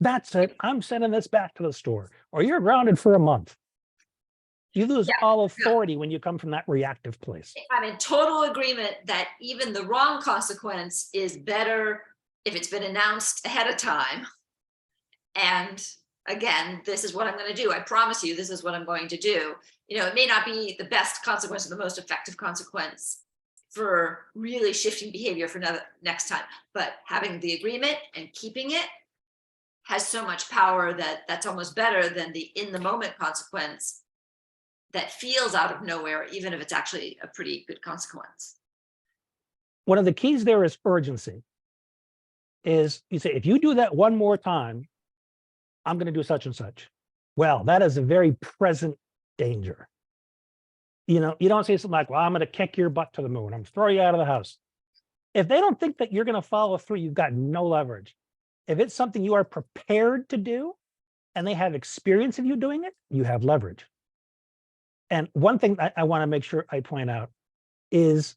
That's it. I'm sending this back to the store, or you're grounded for a month. You lose all authority when you come from that reactive place. I'm in total agreement that even the wrong consequence is better if it's been announced ahead of time. And again, this is what I'm going to do. I promise you, this is what I'm going to do. You know, it may not be the best consequence or the most effective consequence for really shifting behavior for next time, but having the agreement and keeping it has so much power that that's almost better than the in the moment consequence that feels out of nowhere, even if it's actually a pretty good consequence. One of the keys there is urgency. Is you say, if you do that one more time, I'm going to do such and such. Well, that is a very present danger. You don't say something like, well, I'm going to kick your butt to the moon. I'm going to throw you out of the house. If they don't think that you're going to follow through, you've got no leverage. If it's something you are prepared to do and they have experience of you doing it, you have leverage. And one thing I want to make sure I point out is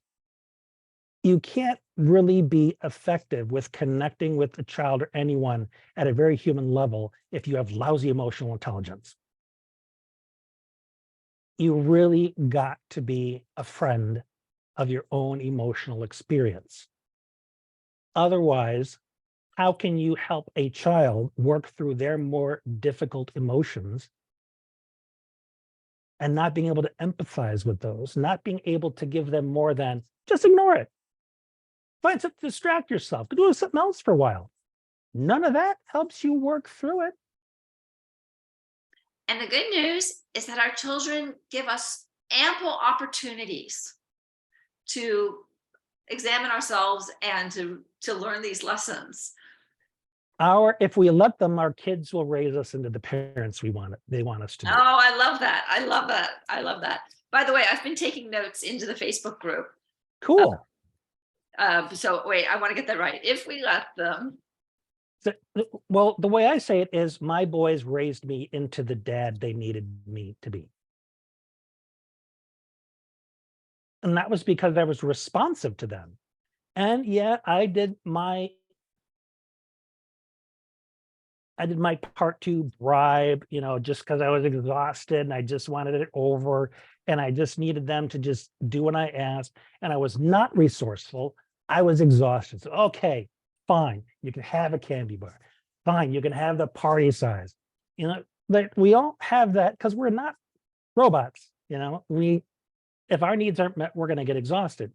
you can't really be effective with connecting with a child or anyone at a very human level if you have lousy emotional intelligence. You really got to be a friend of your own emotional experience. Otherwise, how can you help a child work through their more difficult emotions and not being able to empathize with those, not being able to give them more than just ignore it? Find something to distract yourself. Go do something else for a while. None of that helps you work through it. And the good news is that our children give us ample opportunities to examine ourselves and to learn these lessons. If we let them, our kids will raise us into the parents they want us to be. Oh, I love that. I love that. I love that. By the way, I've been taking notes into the Facebook group. Cool. So wait, I want to get that right. If we let them. Well, the way I say it is my boys raised me into the dad they needed me to be. And that was because I was responsive to them. And yeah, I did my part to bribe, just because I was exhausted and I just wanted it over and I just needed them to just do what I asked. And I was not resourceful. I was exhausted. So, okay, fine. You can have a candy bar. Fine. You can have the party size. We all have that because we're not robots. If our needs aren't met, we're going to get exhausted.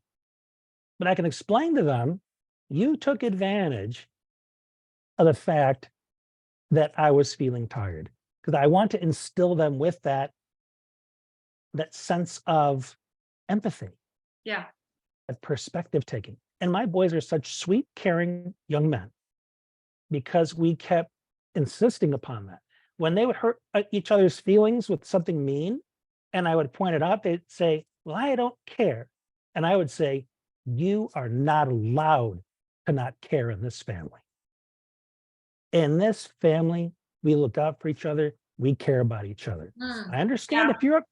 But I can explain to them, you took advantage of the fact that I was feeling tired, because I want to instill them with that sense of empathy. Yeah. That perspective taking. And my boys are such sweet, caring young men because we kept insisting upon that. When they would hurt each other's feelings with something mean, and I would point it out, they'd say, well, I don't care. And I would say, you are not allowed to not care in this family. In this family, we look out for each other. We care about each other. I understand if you're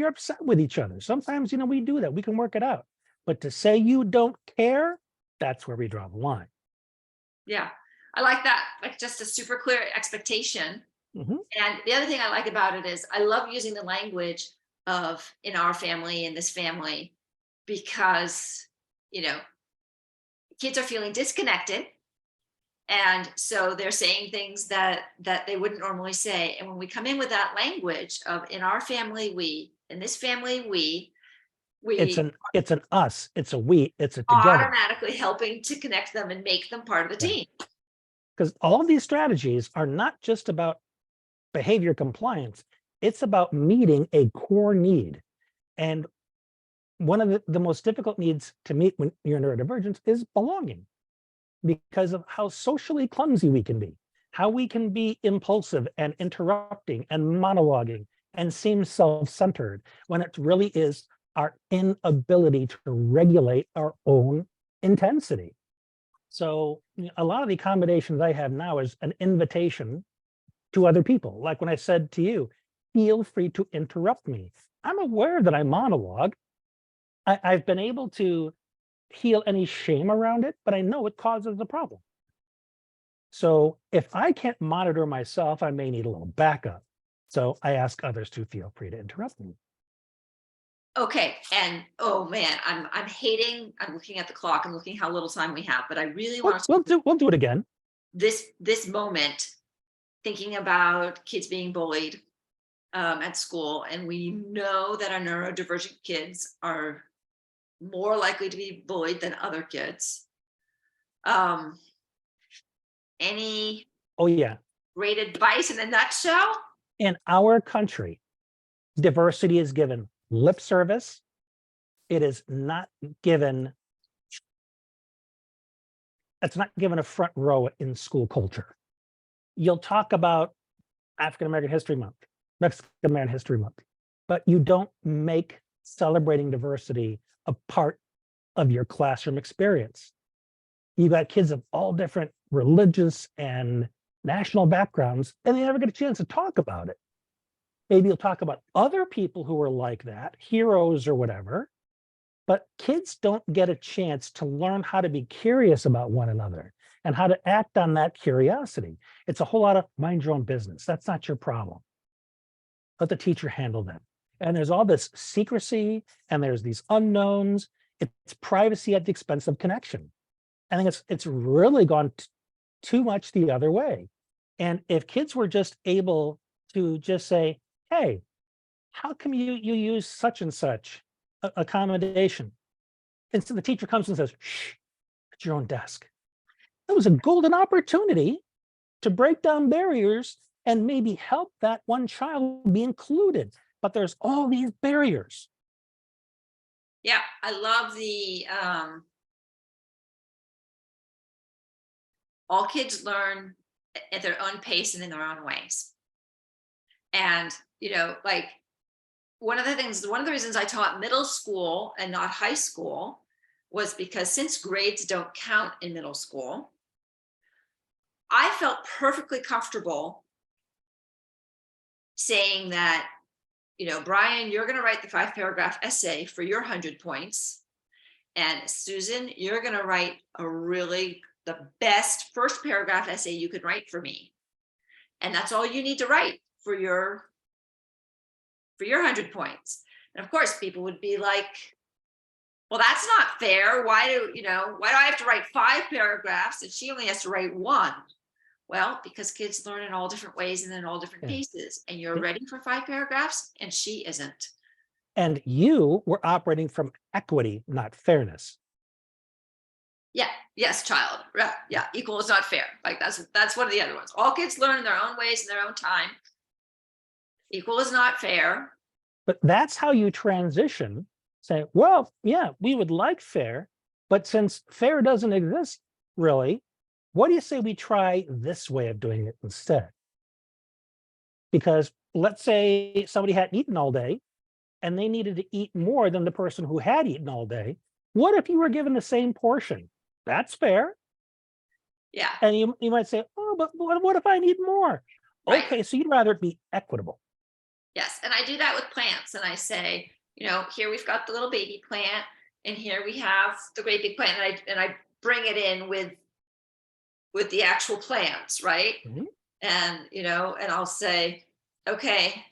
upset with each other. Sometimes, we do that. We can work it out. But to say you don't care, that's where we draw the line. Yeah. I like that. Like just a super clear expectation. Mm-hmm. And the other thing I like about it is I love using the language of in our family, in this family, because, kids are feeling disconnected. And so they're saying things that they wouldn't normally say. And when we come in with that language of in our family, we, in this family, we It's an us, it's a we, it's a together. Automatically helping to connect them and make them part of the team. Because all of these strategies are not just about behavior compliance. It's about meeting a core need. And one of the most difficult needs to meet when you're neurodivergent is belonging, because of how socially clumsy we can be, how we can be impulsive and interrupting and monologuing and seem self-centered when it really is our inability to regulate our own intensity. So a lot of the accommodations I have now is an invitation to other people. Like when I said to you, feel free to interrupt me. I'm aware that I monologue. I've been able to heal any shame around it, but I know it causes a problem. So if I can't monitor myself, I may need a little backup. So I ask others to feel free to interrupt me. Okay. And oh man, I'm looking at the clock and looking how little time we have, but I really want to We'll do it again. This moment, thinking about kids being bullied at school. And we know that our neurodivergent kids are more likely to be bullied than other kids. Any Oh yeah. great advice in a nutshell? In our country, diversity is given lip service. It is not given. It's not given a front row in school culture. You'll talk about African American History Month, Mexican American History Month, but you don't make celebrating diversity a part of your classroom experience. You've got kids of all different religious and national backgrounds, and they never get a chance to talk about it. Maybe you'll talk about other people who are like that, heroes or whatever, but kids don't get a chance to learn how to be curious about one another and how to act on that curiosity. It's a whole lot of mind your own business. That's not your problem. Let the teacher handle that. And there's all this secrecy and there's these unknowns. It's privacy at the expense of connection. I think it's really gone too much the other way. And if kids were just able to just say, hey, how come you use such and such accommodation? Instead, the teacher comes and says, shh, at your own desk. That was a golden opportunity to break down barriers and maybe help that one child be included. But there's all these barriers. Yeah, I love the all kids learn at their own pace and in their own ways. And, like one of the reasons I taught middle school and not high school was because since grades don't count in middle school, I felt perfectly comfortable saying that, Brian, you're going to write the 5-paragraph essay for your 100 points. And Susan, you're going to write the best first paragraph essay you could write for me. And that's all you need to write for your 100 points. And of course, people would be like, well, that's not fair. Why do I have to write 5 paragraphs and she only has to write 1? Well, because kids learn in all different ways and in all different paces. And you're ready for 5 paragraphs and she isn't. And you were operating from equity, not fairness. Yeah. Yes, child. Yeah. Equal is not fair. Like that's one of the other ones. All kids learn in their own ways in their own time. Equal is not fair. But that's how you transition. Say, well, yeah, we would like fair, but since fair doesn't exist really, what do you say we try this way of doing it instead? Because let's say somebody hadn't eaten all day and they needed to eat more than the person who had eaten all day. What if you were given the same portion? That's fair. Yeah. And you might say, oh, but what if I need more? Right. Okay, so you'd rather it be equitable. Yes. And I do that with plants. And I say, here we've got the little baby plant and here we have the great big plant. And I bring it in with the actual plants, right? Mm-hmm. And, and I'll say, okay,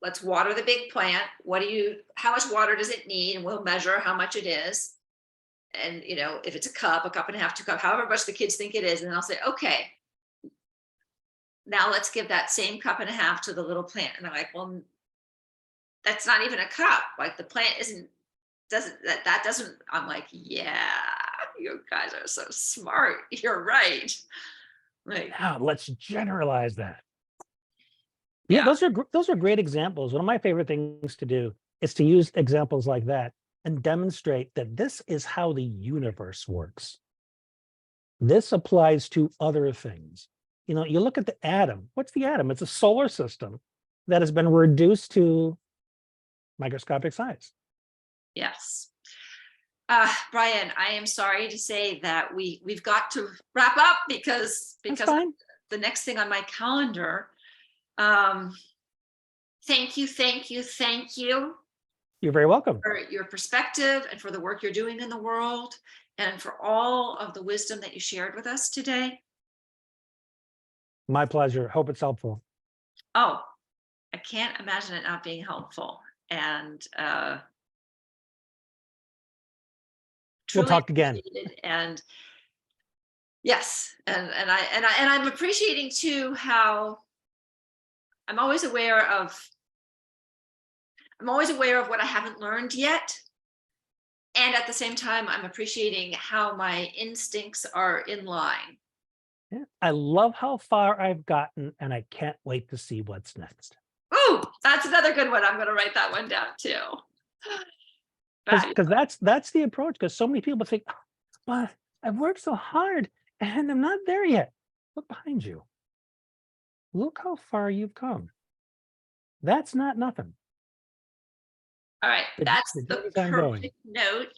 let's water the big plant. How much water does it need? And we'll measure how much it is. And, if it's a cup and a half, 2 cups, however much the kids think it is. And then I'll say, okay, now let's give that same cup and a half to the little plant. And they're like, well, that's not even a cup. Like the plant doesn't, I'm like, yeah, you guys are so smart. You're right. Like, now let's generalize that. Yeah, those are great examples. One of my favorite things to do is to use examples like that and demonstrate that this is how the universe works. This applies to other things. You look at the atom. What's the atom? It's a solar system that has been reduced to microscopic size. Yes. Brian, I am sorry to say that we've got to wrap up because the next thing on my calendar. Thank you. You're very welcome. For your perspective and for the work you're doing in the world and for all of the wisdom that you shared with us today. My pleasure. Hope it's helpful. Oh, I can't imagine it not being helpful. And we'll talk again. And yes, and I'm appreciating too how I'm always aware of what I haven't learned yet. And at the same time, I'm appreciating how my instincts are in line. Yeah, I love how far I've gotten, and I can't wait to see what's next. Ooh, that's another good one. I'm going to write that one down too. Because that's the approach. Because so many people think, oh, but I've worked so hard and I'm not there yet. Look behind you. Look how far you've come. That's not nothing. All right, that's The the journey's ongoing. perfect note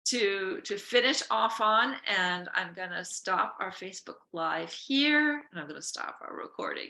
to finish off on, and I'm going to stop our Facebook Live here, and I'm going to stop our recording